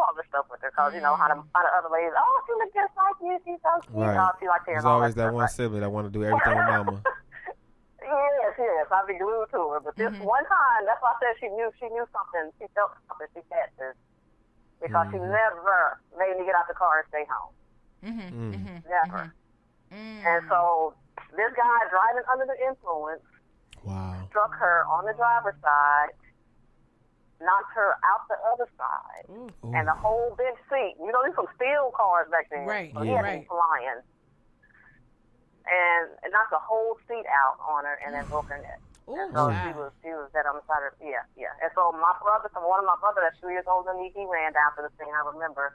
all this stuff with her because, you know, how the other ladies, oh, she looks just like you. She's so cute. Right. She likes hearing There's all always that stuff, one right? sibling that want to do everything with mama. Yes. I'd be glued to her. But this one time, that's why I said she knew something. She felt something. She had this. Because she never made me get out the car and stay home. Never. And so this guy driving under the influence struck her on the driver's side, knocked her out the other side, and the whole bench seat. You know, these some steel cars back then. Right. So he had to be flying. And knocked the whole seat out on her and then broke her neck. And so she was dead on the side of her. Yeah. And so one of my brothers that's 2 years older than me, he ran down to the scene, I remember.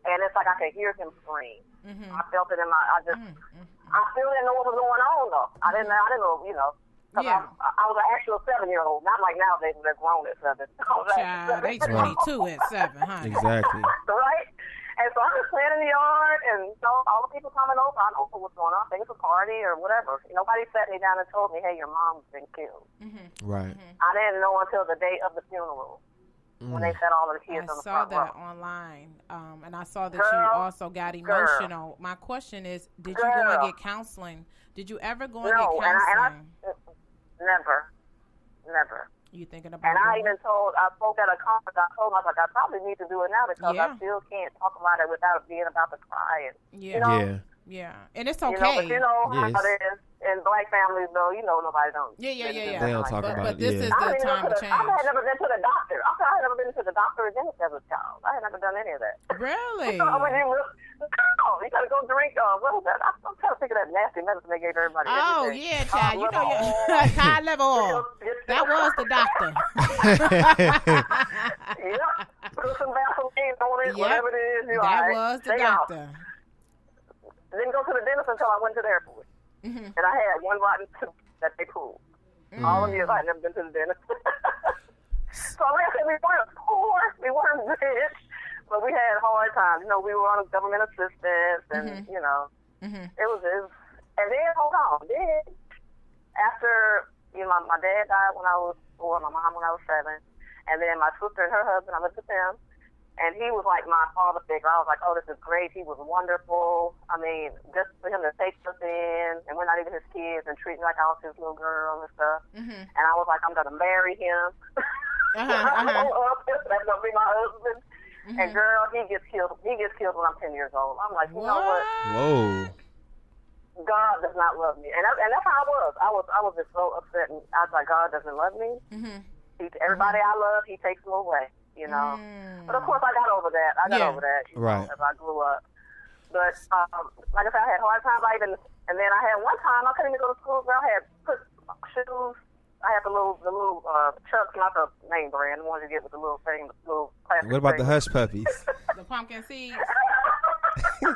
And it's like I could hear him scream. I felt it in my, I still didn't know what was going on though. I didn't know, you know. I was an actual 7-year-old, not like nowadays when they're grown at 7. Child, they 22 at 7, huh? Exactly. Right? And so I'm just playing in the yard, and so all the people coming over, I don't know what's going on. I think it's a party or whatever. Nobody sat me down and told me, hey, your mom's been killed. Right. I didn't know until the day of the funeral when they said all of the kids on the front row. I saw that online, and I saw that you also got emotional. My question is, did you go and get counseling? Did you ever go and get counseling? Never. You thinking about it? And I spoke at a conference. I told him, I was like, I probably need to do it now because I still can't talk about it without being about to cry. And, you know, and it's okay. But you know how it is in black families, though. You know, nobody don't. Yeah. They don't talk about it. But this is the time to change. I had never been to the doctor. I had never been to the doctor again as a child. I had never done any of that. Really? You gotta go drink. What was that? I'm trying to think of that nasty medicine they gave everybody. Oh yeah, child. You know your high level oil. That was the doctor. Put some Vaseline on it, whatever it is. That was the doctor. Didn't go to the dentist until I went to the airport. And I had one rotten tooth that they pulled. All of years I had never been to the dentist. So like I said, we weren't poor, we weren't rich, but we had hard times. You know, we were on government assistance, and you know, it was. And then hold on, then after my dad died when I was 4, my mom when I was 7, and then my sister and her husband, I lived with them. And he was like my father figure. I was like, oh, this is great. He was wonderful. I mean, just for him to take us in, and we're not even his kids, and treat me like I was his little girl and stuff. And I was like, I'm going to marry him. That's going to be my husband. And girl, he gets killed. He gets killed when I'm 10 years old. I'm like, you know what? Whoa. God does not love me. And that's how I was. I was just so upset. And I was like, God doesn't love me. Everybody I love, he takes them away. You know, but of course I got over that. As I grew up. But like I said, I had hard times. And then I had one time I couldn't even go to school. Girl, I had put shoes. I had the little Chucks, not the name brand, the ones you get with the little thing, the little plastic. What about the Hush Puppies? The pumpkin seeds. They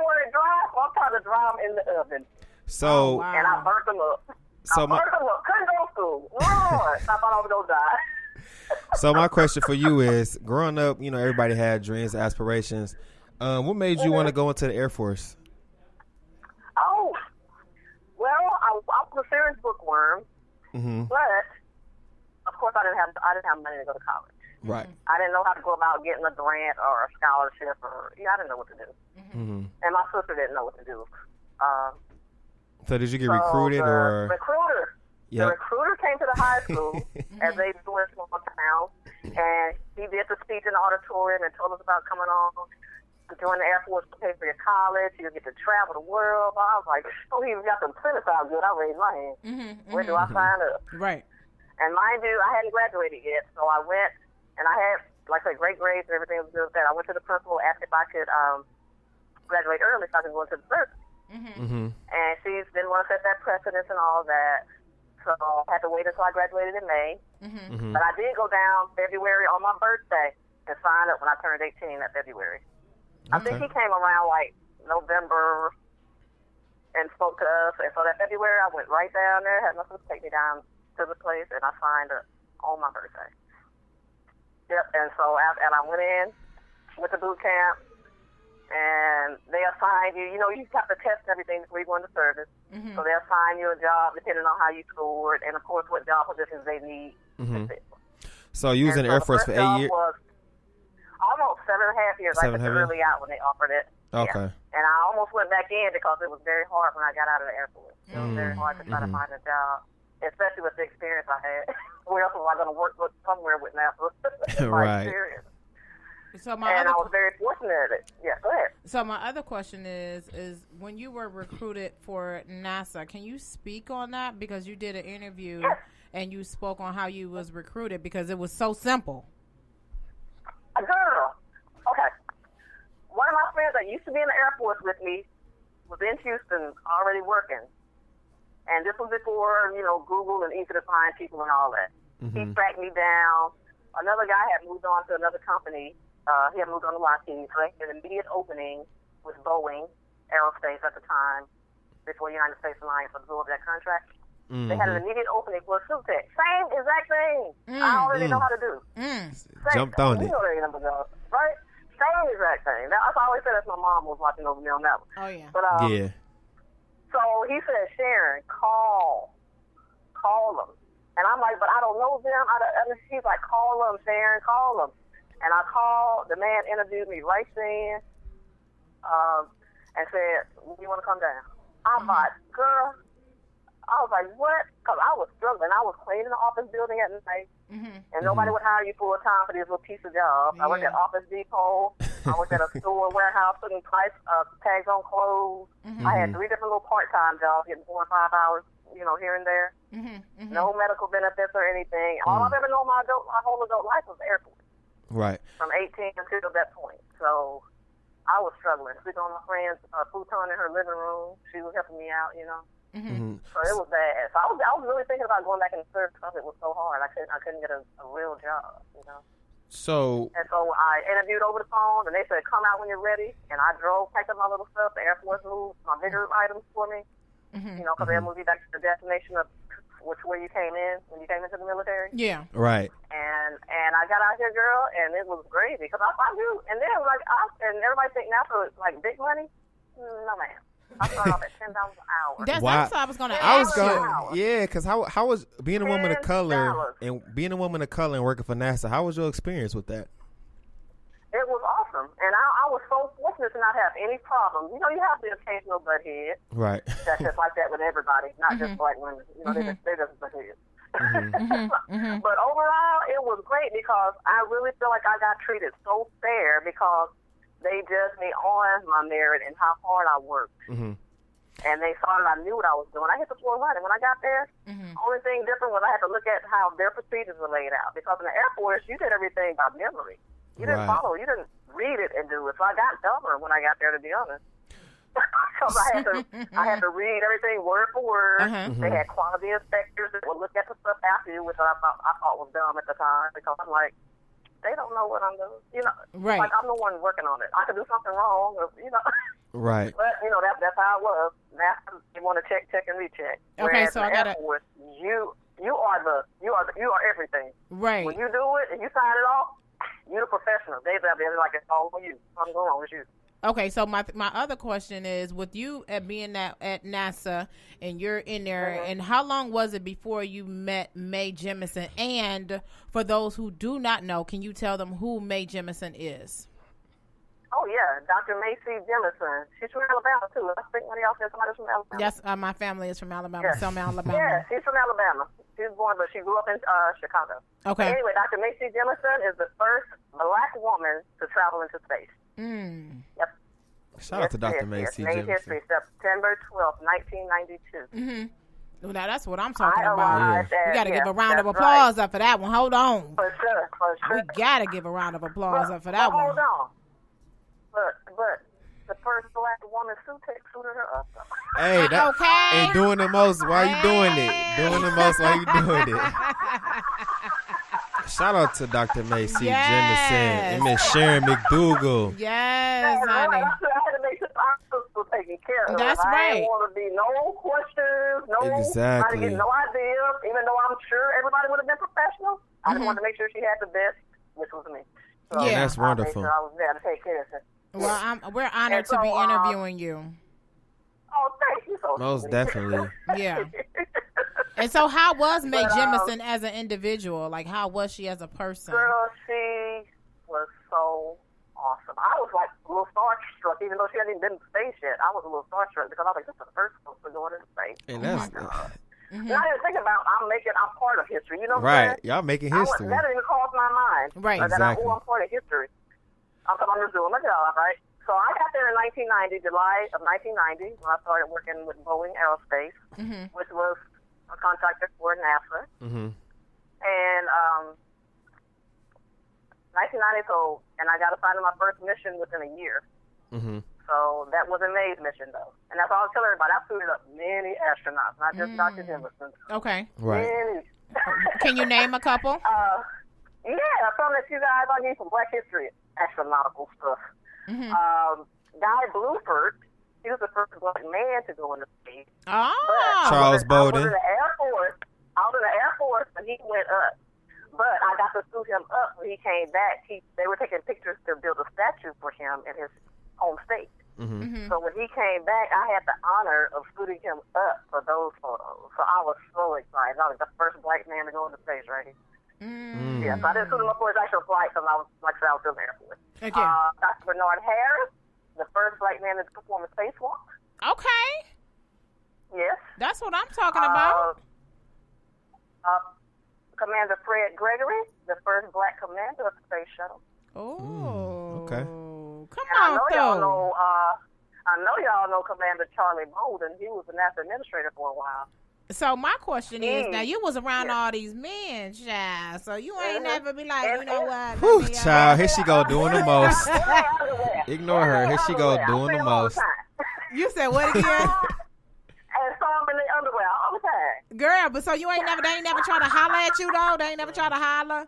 weren't dry, so I'm trying to dry them in the oven. So, and I burnt them up. Couldn't go to school. Lord, I thought I was gonna die. So my question for you is, growing up, you know, everybody had dreams, aspirations. What made you want to go into the Air Force? Oh, well, I was a serious bookworm, but of course I didn't have money to go to college. Right. I didn't know how to go about getting a grant or a scholarship, I didn't know what to do. And my sister didn't know what to do. So did you get recruited or? The recruiter came to the high school as they do in small towns, and he did the speech in the auditorium and told us about coming on to join the Air Force to pay for your college. You'll get to travel the world. I was like, oh, he got them printed out good. I raised my hand. Where do I sign up? Right. And mind you, I hadn't graduated yet, so I went, and I had, like I said, great grades and everything was good with that. I went to the principal, asked if I could graduate early so I could go into the service. And she didn't want to set that precedence and all that. So I had to wait until I graduated in May. But I did go down February on my birthday and sign up when I turned 18 that February. I think he came around like November and spoke to us. And so that February I went right down there, had my sister take me down to the place, and I signed up on my birthday. Yep, and so and I went in, went to boot camp, and they assign you, you know, you have to test everything before you go into service. So they assign you a job depending on how you scored and, of course, what job positions they need. So you was in the Air Force for 8 years? Almost 7.5 years. I took early out when they offered it. Okay. Yeah. And I almost went back in because it was very hard when I got out of the Air Force. It was very hard to try to find a job, especially with the experience I had. Where else was I going to work with somewhere with NASA? Right. Experience. So I was very fortunate at it. Yeah, go ahead. So my other question is when you were recruited for NASA, can you speak on that? Because you did an interview and you spoke on how you was recruited because it was so simple. Girl, okay. One of my friends that used to be in the Air Force with me was in Houston already working. And this was before, Google and easy to find people and all that. He tracked me down. Another guy had moved on to another company. He had moved on to Lockheed, so they had an immediate opening with Boeing Aerospace at the time, before United States Alliance absorbed that contract. They had an immediate opening for a suit tech. Same exact thing. I already know how to do. Jumped on it. You know they number goes, right? Same exact thing. Now, I always said that my mom was watching over me on that one. Oh, yeah. But, yeah. So he said, Sharon, call them. And I'm like, but I don't know them. He's like, call them, Sharon, call them. And I called, the man interviewed me right then and said, you want to come down? I'm like, girl, I was like, what? Because I was struggling. I was cleaning the office building at night, and nobody would hire you full time for these little piece of jobs. I worked at Office Depot. I worked at a store warehouse putting price tags on clothes. I had 3 different little part-time jobs, getting 4 or 5 hours, here and there. No medical benefits or anything. All I've ever known my whole adult life was the Air Force. Right. From 18 until that point. So I was struggling. Sleeping on my friend's futon in her living room. She was helping me out, So it was bad. So I was really thinking about going back in the service because it was so hard. I couldn't get a real job, So. And so I interviewed over the phone, and they said, come out when you're ready. And I drove, packed up my little stuff. The Air Force moved my bigger items for me, because they'll move you back to the destination of which way you came in when you came into the military. Yeah. Right. And I got out here, girl, and it was crazy because I knew. And then and everybody think NASA is like big money. No, ma'am. I started off at $10 an hour. That's what I was going to ask you. Yeah, because how was being a woman of color and working for NASA? How was your experience with that? It was awesome, and I was so fortunate to not have any problems. You have the occasional butt head. Right. That's just like that with everybody, not just black women. They just butt heads. But overall, it was great because I really feel like I got treated so fair because they judged me on my merit and how hard I worked. And they saw that I knew what I was doing. I hit the floor running. When I got there, only thing different was I had to look at how their procedures were laid out. Because in the Air Force, you did everything by memory. You didn't follow. You didn't read it and do it. So I got dumber when I got there, to be honest. Because I had to read everything word for word. They had quality inspectors that would look at the stuff after you, which I thought was dumb at the time because I'm like, they don't know what I'm doing. Right. Like I'm the one working on it. I could do something wrong, Right. But that's how it was. Now you want to check and recheck. Okay, Whereas so I got Force, you are everything. Right. When you do it and you sign it off, you're the professional. They're like it's all for you. Something going on with you. Okay, so my other question is, with you being at NASA and you're in there, and how long was it before you met Mae Jemison? And for those who do not know, can you tell them who Mae Jemison is? Oh, yeah, Dr. Marcy Jemison. She's from Alabama, too. I think one of y'all said somebody's from Alabama. Yes, my family is from Alabama, Selma, Alabama. Yeah, she's from Alabama. She was born, but she grew up in Chicago. Okay. But anyway, Dr. Marcy Jemison is the first black woman to travel into space. Yep. Shout out to Dr. Macy Jemison. Made history, September 12th, 1992. Well, now that's what I'm talking about. We got to give a round of applause up for that one. Hold on. For sure. We got to give a round of applause up for that one. Hold on. But the first black woman suit tech suited her up. Hey, that, okay. And doing the most while you doing it. Doing the most while you doing it. Shout out to Dr. Marcy Jemison and Miss Sharon McDougle. Yes, honey. I had to make sure our sisters were taken care of. That's I right. didn't want to be no questions, I didn't get no ideas, even though I'm sure everybody would have been professional. I just wanted to make sure she had the best, which was me. So that's wonderful. I was there to take care of her. Well, we're honored to be interviewing you. Oh, thank you so much. Most definitely. Yeah. And so how was Mae Jemison as an individual? Like, how was she as a person? Girl, she was so awesome. I was like a little starstruck, even though she hadn't even been to space yet. I was a little starstruck because I was like, this is the first person going into space. And that's Now I didn't think about I'm part of history. You know what I'm saying? Y'all making history. That didn't even cross my mind. Right. Exactly. I'm part of history. I'm just doing my job, right? So I got there in 1990, July of 1990, when I started working with Boeing Aerospace, which was a contractor for NASA. And 1990, and I got assigned to my first mission within a year. So that wasn't Mae's mission, though. And that's all I tell everybody. I've suited up many astronauts, not just Dr. Jemison. Okay. Right. Many. Can you name a couple? Yeah, some that you guys, I need some Black History astronautical stuff. Guy Bluford, he was the first Black man to go into space. Oh. Charles Bowden. I was in the Air Force when he went up. But I got to suit him up when he came back. They were taking pictures to build a statue for him in his home state. So when he came back, I had the honor of suiting him up for those photos. So I was so excited. I was the first Black man to go into space, right? Yeah, so I didn't suit him up for his actual flight because I was, like I said, I was still in the Air Force. Okay. Dr. Bernard Harris, the first Black man to perform a spacewalk. Okay. Yes. That's what I'm talking about. Commander Fred Gregory, the first Black commander of the space shuttle. Oh. Okay. Come And on, I know y'all know Commander Charlie Bolden. He was the NASA administrator for a while. So my question is, now you was around all these men, child. So you ain't never be like, you know what? Whew, child, here she go doing the most. Ignore her. Here she go doing the most. You said what again? And saw them in their underwear all the time. Girl, but so they ain't never try to holler at you though? They ain't never try to holler?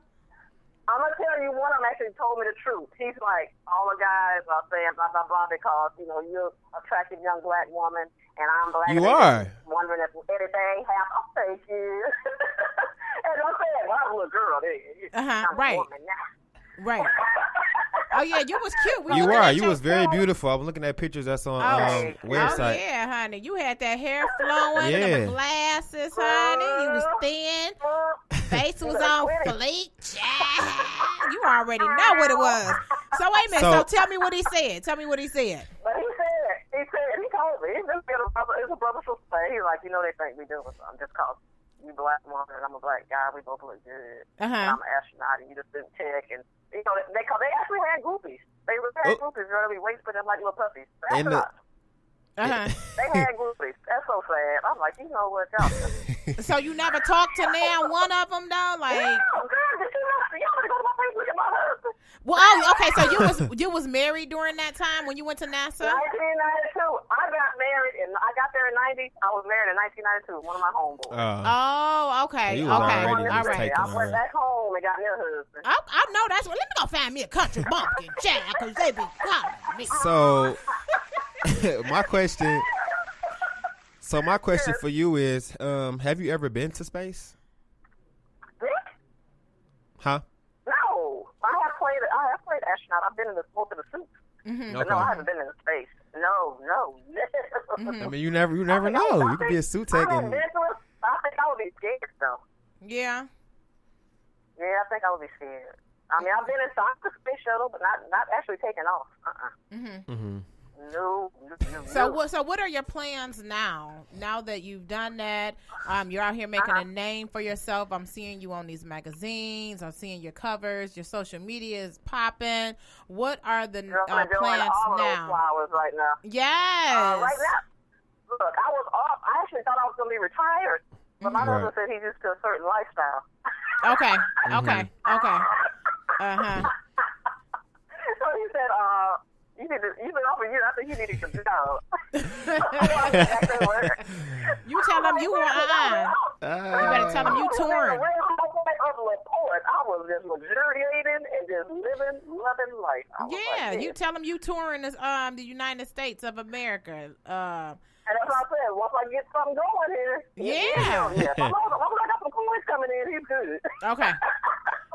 I'm going to tell you, one of them actually told me the truth. He's like, all the guys are saying blah, blah, blah, because, you're an attractive young Black woman, and I'm Black. You are. Wondering if anything happened. I'll thank you. And I'm saying, well, I'm a little girl. I'm right. a woman now. Right. Oh, yeah, you was cute. You are. You was very beautiful. I was looking at pictures that's on website. Oh, yeah, honey. You had that hair flowing, the glasses, honey. You was thin. Face was on fleek. You already know what it was. So, wait a minute. So tell me what he said. Tell me what he said. But he told me, it's a brother from space. He's like, they think we doing something just because you Black woman and I'm a Black guy. We both look good. And I'm an astronaut and you just didn't check. And, they actually had groupies. They had groupies. They wait for them like little puppies. They had groupies. That's so sad. I'm like, you know what, y'all. So you never talked to now one of them though, like. No, girl, did you not see? Y'all to go to my Facebook and my husband. Well, okay. So you was married during that time when you went to NASA. 1992. I got married and I got there in '90. I was married in 1992. One of my homeboys. Oh, okay. So okay. All right. I went back home and got me a husband. I know that's what. Let me go find me a country bumpkin child because they be calling me. So my question. So my question for you is, have you ever been to space? Me? Huh? No. I have played astronaut. I've been in both of the suits. But no, I haven't been in space. No. I mean, you never know. You could be a suit tech. I think I would be scared, though. Yeah. Yeah, I think I would be scared. I mean, I've been inside the space shuttle, but not actually taking off. No. So what are your plans now? Now that you've done that, you're out here making a name for yourself. I'm seeing you on these magazines. I'm seeing your covers. Your social media is popping. What are the plans all now? Those flowers right now. Yes. Right now, look, I was off. I actually thought I was going to be retired, but my husband said he's used to a certain lifestyle. Okay. So he said, you've been off a year. I think you need to job. You tell them you were you better tell them you touring. I was just luxuriating and just living, loving life. You tell them you touring the United States of America. And that's what I said. Once I get something going here, as long as I got some coins coming in, he's good. Okay.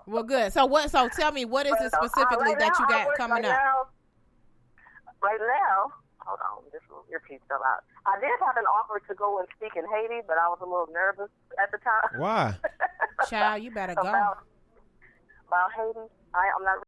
Well, good. So tell me, what is it specifically that you got coming up? Right now, hold on. this earpiece fell out. I did have an offer to go and speak in Haiti, but I was a little nervous at the time. Why? Child, you better go. About Haiti. I'm not